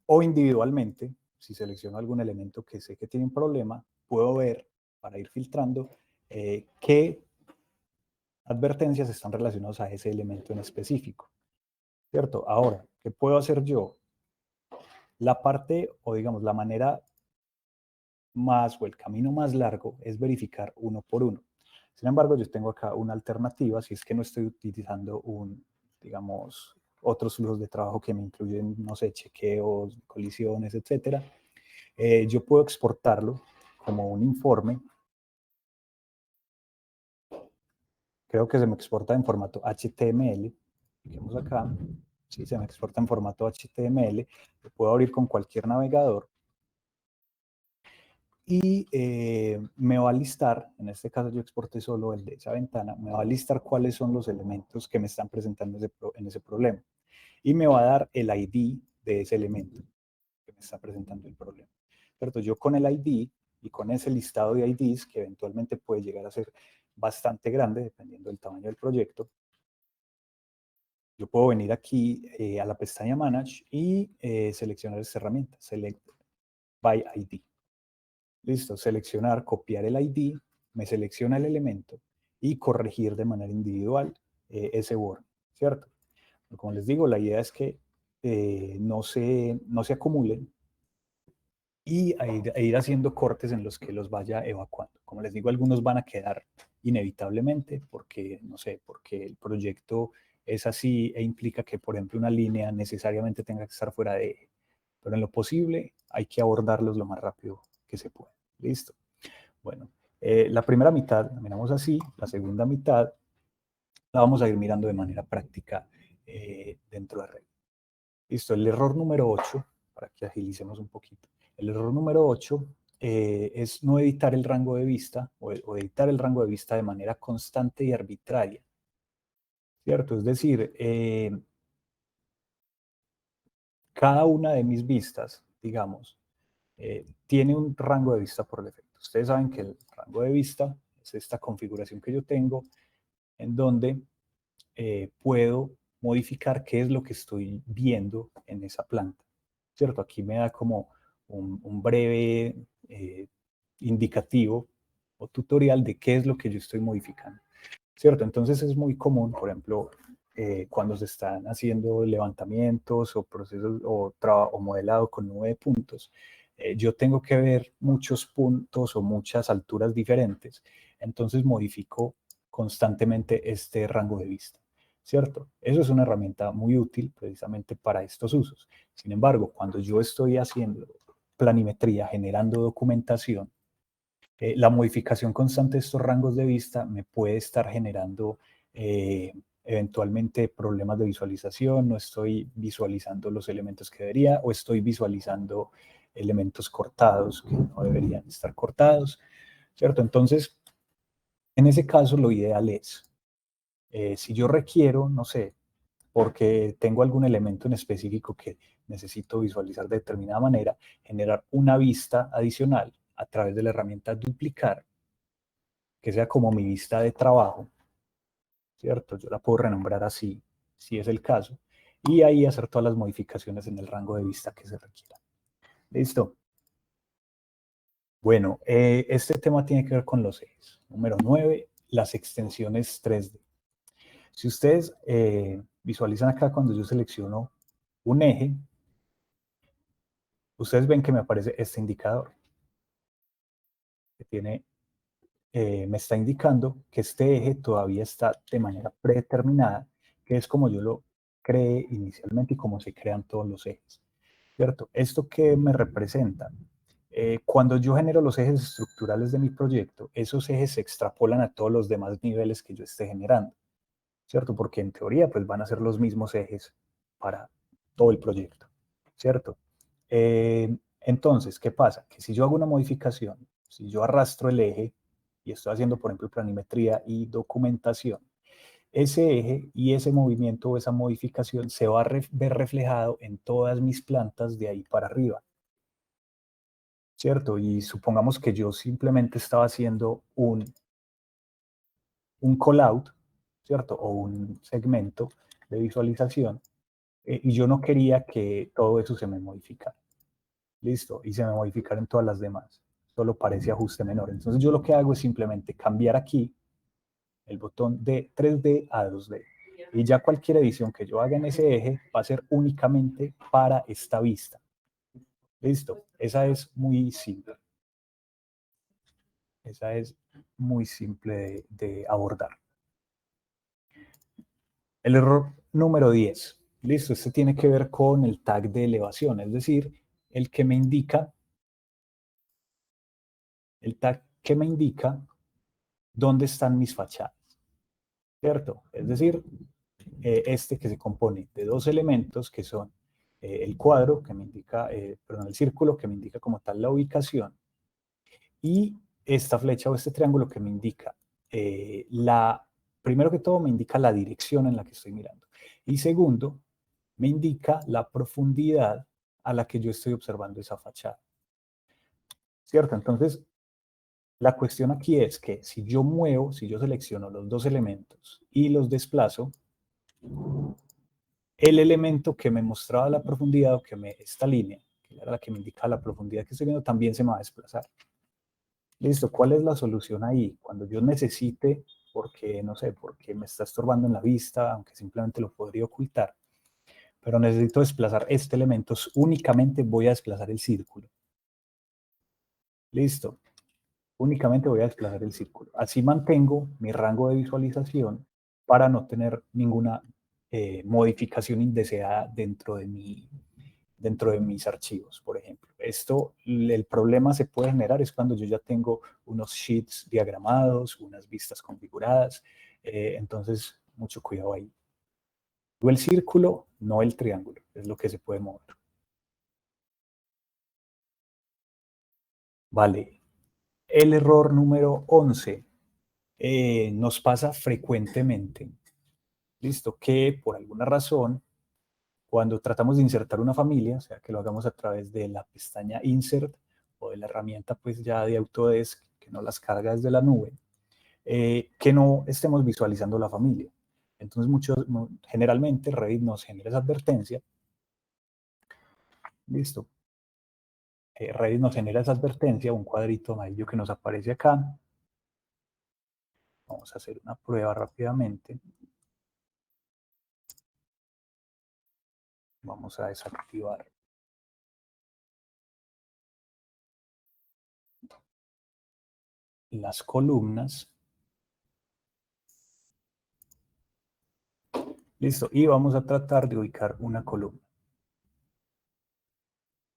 O individualmente, si selecciono algún elemento que sé que tiene un problema, puedo ver, para ir filtrando, qué advertencias están relacionadas a ese elemento en específico, ¿cierto? Ahora, ¿qué puedo hacer yo? La parte, o digamos, la manera más o el camino más largo es verificar uno por uno. Sin embargo, yo tengo acá una alternativa si es que no estoy utilizando digamos, otros flujos de trabajo que me incluyen, no sé, chequeos, colisiones, etcétera. Yo puedo exportarlo como un informe. Creo que se me exporta en formato HTML. Fijemos acá. Sí, se me exporta en formato HTML. Lo puedo abrir con cualquier navegador. Y me va a listar, en este caso yo exporté solo el de esa ventana, me va a listar cuáles son los elementos que me están presentando en ese problema. Y me va a dar el ID de ese elemento que me está presentando el problema. ¿Cierto? Yo con el ID y con ese listado de IDs, que eventualmente puede llegar a ser bastante grande, dependiendo del tamaño del proyecto, yo puedo venir aquí a la pestaña Manage y seleccionar esta herramienta, Select by ID. Listo, seleccionar, copiar el ID, me selecciona el elemento y corregir de manera individual ese Word, ¿cierto? Como les digo, la idea es que no se acumulen y ir haciendo cortes en los que los vaya evacuando. Como les digo, algunos van a quedar inevitablemente porque, no sé, porque el proyecto es así e implica que, por ejemplo, una línea necesariamente tenga que estar fuera de eje. Pero en lo posible hay que abordarlos lo más rápido que se pueda. ¿Listo? Bueno, la primera mitad la miramos así, la segunda mitad la vamos a ir mirando de manera práctica dentro de Revit. Listo, el error número 8, para que agilicemos un poquito. El error número 8 es no editar el rango de vista o editar el rango de vista de manera constante y arbitraria. ¿Cierto? Es decir, cada una de mis vistas, digamos, tiene un rango de vista por defecto. Ustedes saben que el rango de vista es esta configuración que yo tengo en donde puedo modificar qué es lo que estoy viendo en esa planta. ¿Cierto? Aquí me da como un breve indicativo o tutorial de qué es lo que yo estoy modificando. ¿Cierto? Entonces es muy común, por ejemplo, cuando se están haciendo levantamientos o procesos o modelado con nube de puntos, yo tengo que ver muchos puntos o muchas alturas diferentes. Entonces modifico constantemente este rango de vista. ¿Cierto? Eso es una herramienta muy útil precisamente para estos usos. Sin embargo, cuando yo estoy haciendo planimetría, generando documentación, la modificación constante de estos rangos de vista me puede estar generando eventualmente problemas de visualización, no estoy visualizando los elementos que debería o estoy visualizando elementos cortados que no deberían estar cortados, ¿cierto? Entonces, en ese caso lo ideal es, si yo requiero, no sé, porque tengo algún elemento en específico que necesito visualizar de determinada manera, generar una vista adicional a través de la herramienta duplicar, que sea como mi vista de trabajo, ¿cierto? Yo la puedo renombrar así, si es el caso, y ahí hacer todas las modificaciones en el rango de vista que se requiera. ¿Listo? Bueno, este tema tiene que ver con los ejes. Número 9, las extensiones 3D. Si ustedes visualizan acá cuando yo selecciono un eje, ustedes ven que me aparece este indicador, que me está indicando que este eje todavía está de manera predeterminada, que es como yo lo creé inicialmente y como se crean todos los ejes, ¿cierto? ¿Esto qué me representa? Cuando yo genero los ejes estructurales de mi proyecto, esos ejes se extrapolan a todos los demás niveles que yo esté generando, ¿cierto? Porque en teoría pues van a ser los mismos ejes para todo el proyecto, ¿cierto? Entonces, ¿qué pasa? Que si yo hago una modificación, si yo arrastro el eje y estoy haciendo, por ejemplo, planimetría y documentación, ese eje y ese movimiento o esa modificación se va a ver reflejado en todas mis plantas de ahí para arriba, ¿cierto? Y supongamos que yo simplemente estaba haciendo un callout, ¿cierto? O un segmento de visualización y yo no quería que todo eso se me modificara. Listo, y se me modificara en todas las demás. Solo parece ajuste menor. Entonces yo lo que hago es simplemente cambiar aquí el botón de 3D a 2D. Y ya cualquier edición que yo haga en ese eje va a ser únicamente para esta vista. Listo, esa es muy simple. Esa es muy simple de abordar. El error número 10. Listo, este tiene que ver con el tag de elevación, es decir, el que me indica, el tag que me indica dónde están mis fachadas, ¿cierto? Es decir, este que se compone de dos elementos que son el cuadro que me indica, perdón, el círculo que me indica como tal la ubicación y esta flecha o este triángulo que me indica primero que todo me indica la dirección en la que estoy mirando y segundo me indica la profundidad a la que yo estoy observando esa fachada, ¿cierto? Entonces, la cuestión aquí es que si yo selecciono los dos elementos y los desplazo, el elemento que me mostraba la profundidad o esta línea, que era la que me indica la profundidad que estoy viendo, también se me va a desplazar. Listo, ¿cuál es la solución ahí? Cuando yo necesite, porque no sé, porque me está estorbando en la vista, aunque simplemente lo podría ocultar, pero necesito desplazar este elemento, únicamente voy a desplazar el círculo. Listo, únicamente voy a desplazar el círculo. Así mantengo mi rango de visualización para no tener ninguna modificación indeseada dentro de mis archivos, por ejemplo. El problema se puede generar es cuando yo ya tengo unos sheets diagramados, unas vistas configuradas, entonces mucho cuidado ahí. El círculo, no el triángulo, es lo que se puede mover. Vale. El error número 11 nos pasa frecuentemente. Listo, que por alguna razón, cuando tratamos de insertar una familia, o sea, que lo hagamos a través de la pestaña Insert o de la herramienta pues ya de Autodesk, que no las carga desde la nube, que no estemos visualizando la familia. Entonces, generalmente Revit nos genera esa advertencia. Listo. Revit nos genera esa advertencia, un cuadrito amarillo que nos aparece acá. Vamos a hacer una prueba rápidamente. Vamos a desactivar las columnas. Listo, y vamos a tratar de ubicar una columna.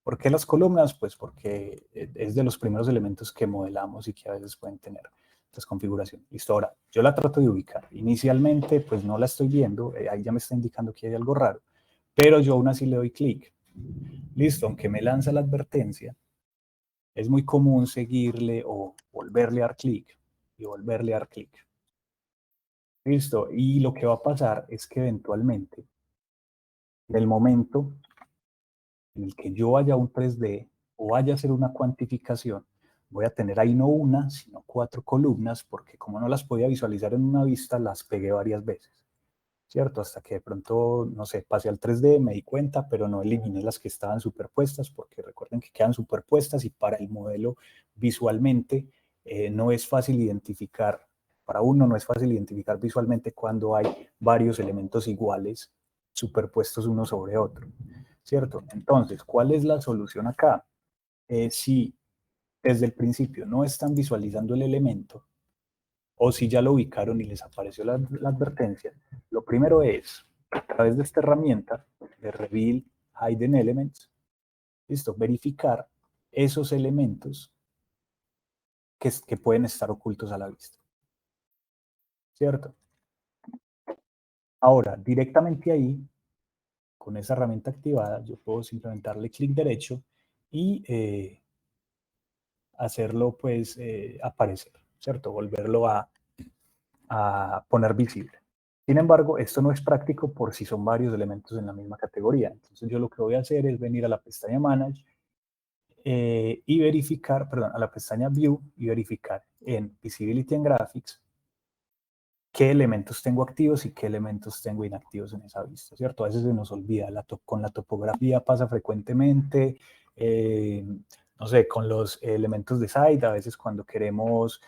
¿Por qué las columnas? Pues porque es de los primeros elementos que modelamos y que a veces pueden tener desconfiguración. Listo, ahora, yo la trato de ubicar. Inicialmente, pues no la estoy viendo, ahí ya me está indicando que hay algo raro, pero yo aún así le doy clic. Listo, aunque me lanza la advertencia, es muy común seguirle o volverle a dar clic y volverle a dar clic. Listo, y lo que va a pasar es que eventualmente, en el momento en el que yo vaya a un 3D o vaya a hacer una cuantificación, voy a tener ahí no una, sino 4 columnas, porque como no las podía visualizar en una vista, las pegué varias veces, ¿cierto? Hasta que de pronto, no sé, pasé al 3D, me di cuenta, pero no eliminé las que estaban superpuestas, porque recuerden que quedan superpuestas y para el modelo visualmente no es fácil identificar, para uno no es fácil identificar visualmente cuando hay varios elementos iguales superpuestos uno sobre otro, ¿cierto? Entonces, ¿cuál es la solución acá? Si desde el principio no están visualizando el elemento, o si ya lo ubicaron y les apareció la advertencia, lo primero es, a través de esta herramienta de Reveal Hidden Elements, listo, verificar esos elementos que pueden estar ocultos a la vista, ¿cierto? Ahora, directamente ahí, con esa herramienta activada, yo puedo simplemente darle clic derecho y hacerlo pues aparecer, ¿cierto? Volverlo a poner visible. Sin embargo, esto no es práctico por si son varios elementos en la misma categoría. Entonces yo lo que voy a hacer es venir a la pestaña Manage y verificar, perdón, a la pestaña View y verificar en Visibility and Graphics qué elementos tengo activos y qué elementos tengo inactivos en esa vista, ¿cierto? A veces se nos olvida, con la topografía pasa frecuentemente, no sé, con los elementos de site, a veces cuando queremos,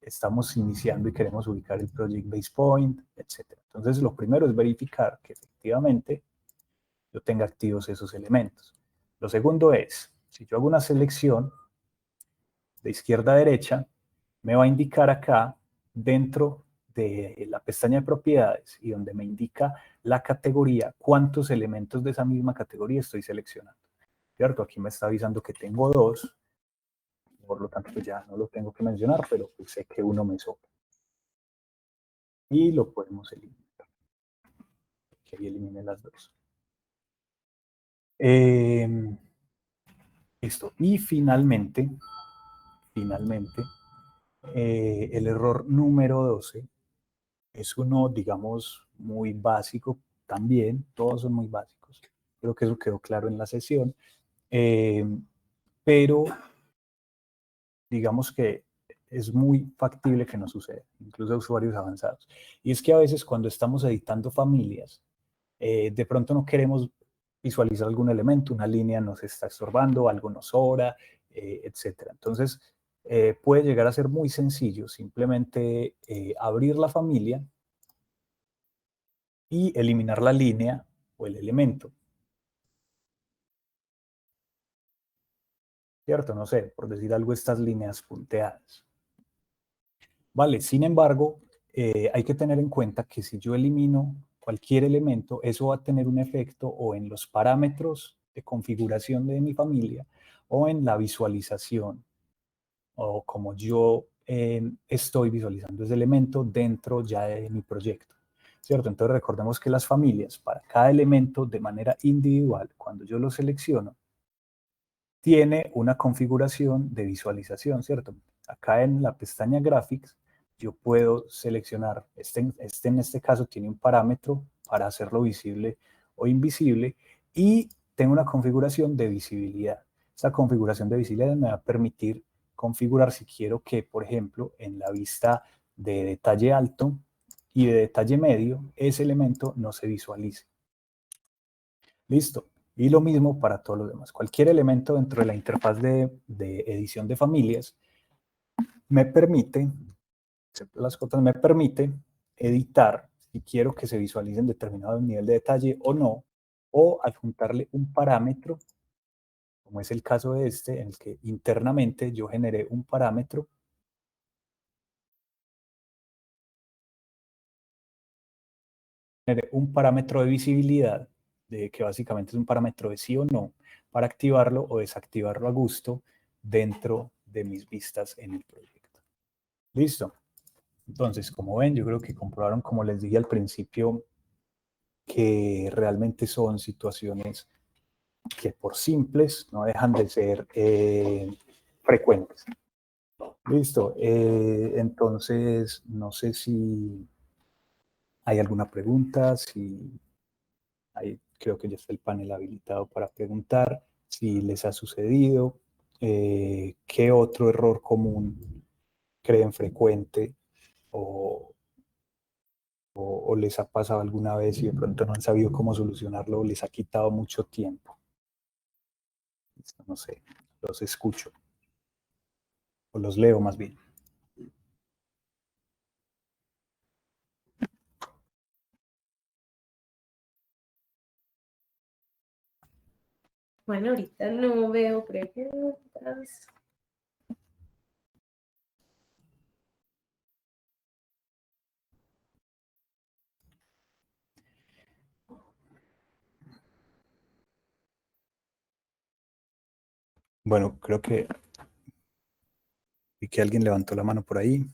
estamos iniciando y queremos ubicar el Project Base Point, etc. Entonces, lo primero es verificar que efectivamente yo tenga activos esos elementos. Lo segundo es, si yo hago una selección de izquierda a derecha, me va a indicar acá dentro de la pestaña de propiedades y donde me indica la categoría, cuántos elementos de esa misma categoría estoy seleccionando. ¿Cierto? Aquí me está avisando que tengo 2, por lo tanto pues ya no lo tengo que mencionar, pero pues sé que uno me sobra. Y lo podemos eliminar. Que ahí elimine las 2. Listo. Y finalmente, el error número 12 es uno, digamos, muy básico también. Todos son muy básicos. Creo que eso quedó claro en la sesión. Pero digamos que es muy factible que no suceda, incluso a usuarios avanzados. Y es que a veces cuando estamos editando familias, de pronto no queremos visualizar algún elemento, una línea nos está estorbando, algo nos sobra, etc. Entonces, puede llegar a ser muy sencillo simplemente abrir la familia y eliminar la línea o el elemento. ¿Cierto? No sé, por decir algo, estas líneas punteadas. Vale, sin embargo, hay que tener en cuenta que si yo elimino cualquier elemento, eso va a tener un efecto o en los parámetros de configuración de mi familia o en la visualización o como yo estoy visualizando ese elemento dentro ya de mi proyecto. ¿Cierto? Entonces recordemos que las familias, para cada elemento de manera individual, cuando yo lo selecciono, tiene una configuración de visualización, ¿cierto? Acá en la pestaña Graphics, yo puedo seleccionar, en este caso tiene un parámetro para hacerlo visible o invisible y tengo una configuración de visibilidad. Esa configuración de visibilidad me va a permitir configurar si quiero que, por ejemplo, en la vista de detalle alto y de detalle medio, ese elemento no se visualice. Listo. Y lo mismo para todos los demás. Cualquier elemento dentro de la interfaz de edición de familias me permite, las cotas me permite editar si quiero que se visualice en determinado nivel de detalle o no, o adjuntarle un parámetro, como es el caso de este, en el que internamente yo generé un parámetro de visibilidad, de que básicamente es un parámetro de sí o no, para activarlo o desactivarlo a gusto dentro de mis vistas en el proyecto. Listo. Entonces, como ven, yo creo que comprobaron, como les dije al principio, que realmente son situaciones que por simples no dejan de ser frecuentes. Listo. Entonces, no sé si hay alguna pregunta, si ahí creo que ya está el panel habilitado para preguntar si les ha sucedido, qué otro error común creen frecuente o les ha pasado alguna vez y de pronto no han sabido cómo solucionarlo o les ha quitado mucho tiempo. No sé, los escucho o los leo más bien. Bueno, ahorita no veo preguntas. Bueno, creo que vi que alguien levantó la mano por ahí.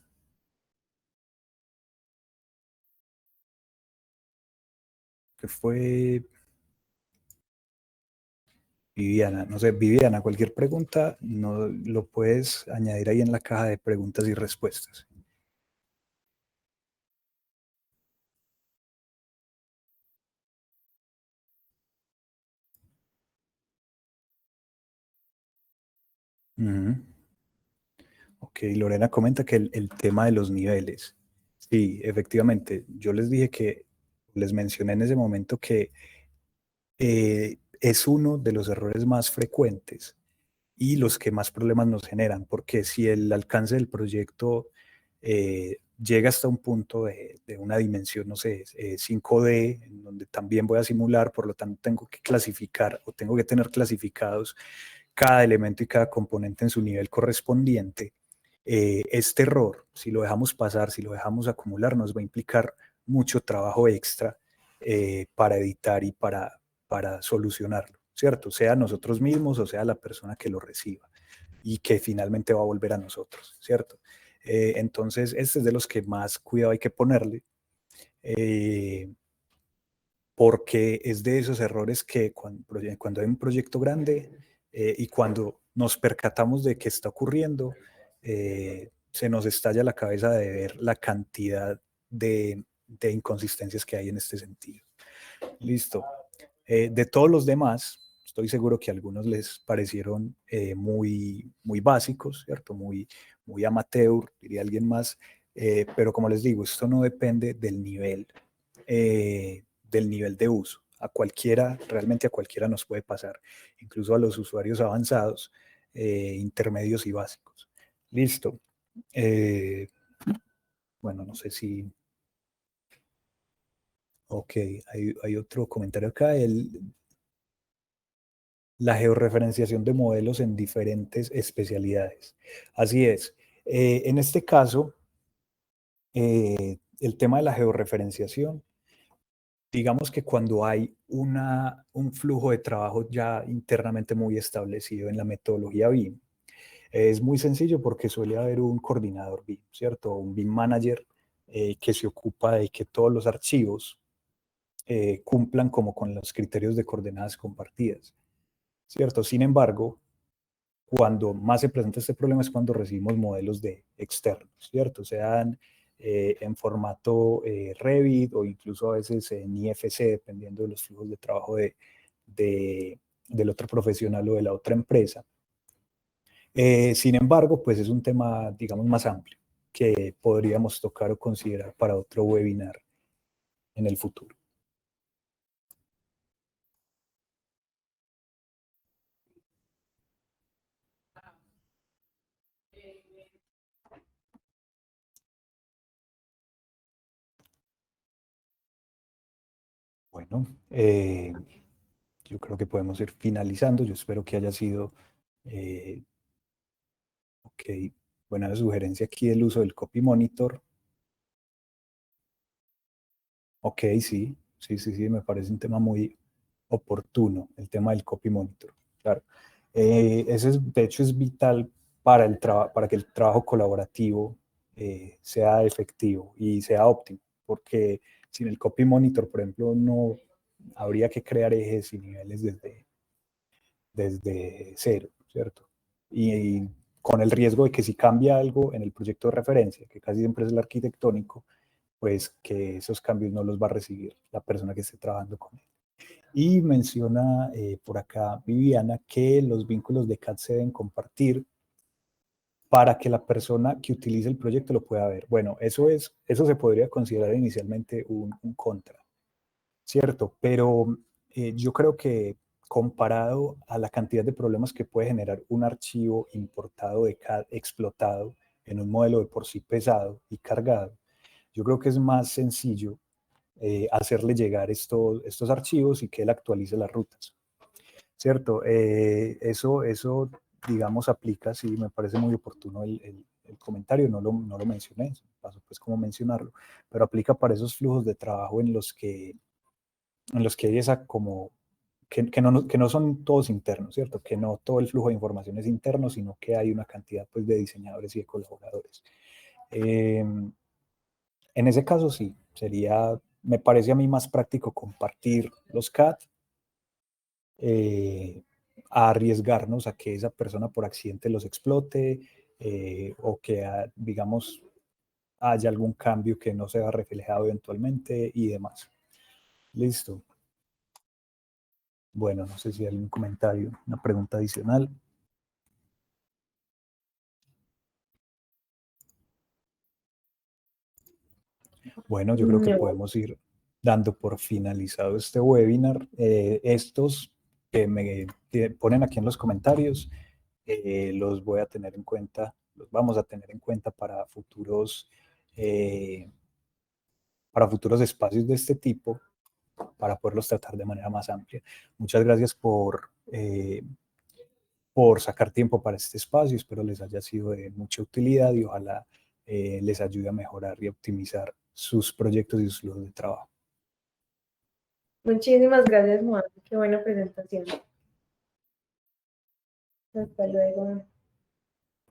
Que fue Viviana. No sé, Viviana, cualquier pregunta no, lo puedes añadir ahí en la caja de preguntas y respuestas. Ok, Lorena comenta que el tema de los niveles. Sí, efectivamente, yo les dije que, les mencioné en ese momento que es uno de los errores más frecuentes y los que más problemas nos generan, porque si el alcance del proyecto llega hasta un punto de una dimensión, no sé, 5D, en donde también voy a simular, por lo tanto tengo que clasificar o tengo que tener clasificados cada elemento y cada componente en su nivel correspondiente, este error, si lo dejamos pasar, si lo dejamos acumular, nos va a implicar mucho trabajo extra para editar y para solucionarlo, ¿cierto? Sea nosotros mismos o sea la persona que lo reciba y que finalmente va a volver a nosotros, ¿cierto? Entonces, este es de los que más cuidado hay que ponerle, eh, porque es de esos errores que cuando hay un proyecto grande y cuando nos percatamos de que está ocurriendo, se nos estalla la cabeza de ver la cantidad de inconsistencias que hay en este sentido. Listo. De todos los demás, estoy seguro que a algunos les parecieron muy básicos, ¿cierto? Muy amateur, diría alguien más, pero como les digo, esto no depende del nivel de uso. A cualquiera, realmente a cualquiera nos puede pasar, incluso a los usuarios avanzados, intermedios y básicos. Listo. Eh, bueno, no sé si... Ok, hay otro comentario acá. La georreferenciación de modelos en diferentes especialidades. Así es. En este caso, el tema de la georreferenciación, digamos que cuando hay un flujo de trabajo ya internamente muy establecido en la metodología BIM, es muy sencillo porque suele haber un coordinador BIM, ¿cierto? Un BIM manager que se ocupa de que todos los archivos cumplan como con los criterios de coordenadas compartidas, ¿cierto? Sin embargo, cuando más se presenta este problema es cuando recibimos modelos de externos, ¿cierto? Sean en formato Revit o incluso a veces en IFC, dependiendo de los flujos de trabajo del otro profesional o de la otra empresa. Sin embargo, pues es un tema, digamos, más amplio que podríamos tocar o considerar para otro webinar en el futuro. Bueno, yo creo que podemos ir finalizando. Yo espero que haya sido, ok, buena sugerencia aquí del uso del copy monitor. Ok, sí, me parece un tema muy oportuno, el tema del copy monitor. Claro. De hecho, es vital para que el trabajo colaborativo sea efectivo y sea óptimo, porque sin el copy monitor, por ejemplo, no habría que crear ejes y niveles desde cero, ¿cierto? Y con el riesgo de que si cambia algo en el proyecto de referencia, que casi siempre es el arquitectónico, pues que esos cambios no los va a recibir la persona que esté trabajando con él. Y menciona por acá Viviana que los vínculos de CAD se deben compartir para que la persona que utilice el proyecto lo pueda ver. Bueno, eso se podría considerar inicialmente un contra, ¿cierto? Pero yo creo que comparado a la cantidad de problemas que puede generar un archivo importado de CAD explotado en un modelo de por sí pesado y cargado, yo creo que es más sencillo hacerle llegar estos archivos y que él actualice las rutas, ¿cierto? Eso, digamos, aplica, sí, me parece muy oportuno el comentario, no lo mencioné, paso pues como mencionarlo, pero aplica para esos flujos de trabajo en los que hay esa como, que no son todos internos, ¿cierto? Que no todo el flujo de información es interno, sino que hay una cantidad pues de diseñadores y de colaboradores. En ese caso sí, me parece a mí más práctico compartir los CAD a arriesgarnos a que esa persona por accidente los explote o que, digamos, haya algún cambio que no sea reflejado eventualmente y demás. Listo. Bueno, no sé si hay algún comentario, una pregunta adicional. Bueno, yo creo que No. podemos ir dando por finalizado este webinar. Estos que me ponen aquí en los comentarios, los voy a tener en cuenta, los vamos a tener en cuenta eh, para futuros espacios de este tipo, para poderlos tratar de manera más amplia. Muchas gracias por sacar tiempo para este espacio. Espero les haya sido de mucha utilidad y ojalá les ayude a mejorar y optimizar sus proyectos y sus flujos de trabajo. Muchísimas gracias, Juan. Qué buena presentación. Hasta luego.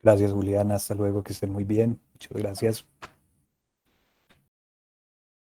Gracias, Juliana. Hasta luego, que estén muy bien. Muchas gracias.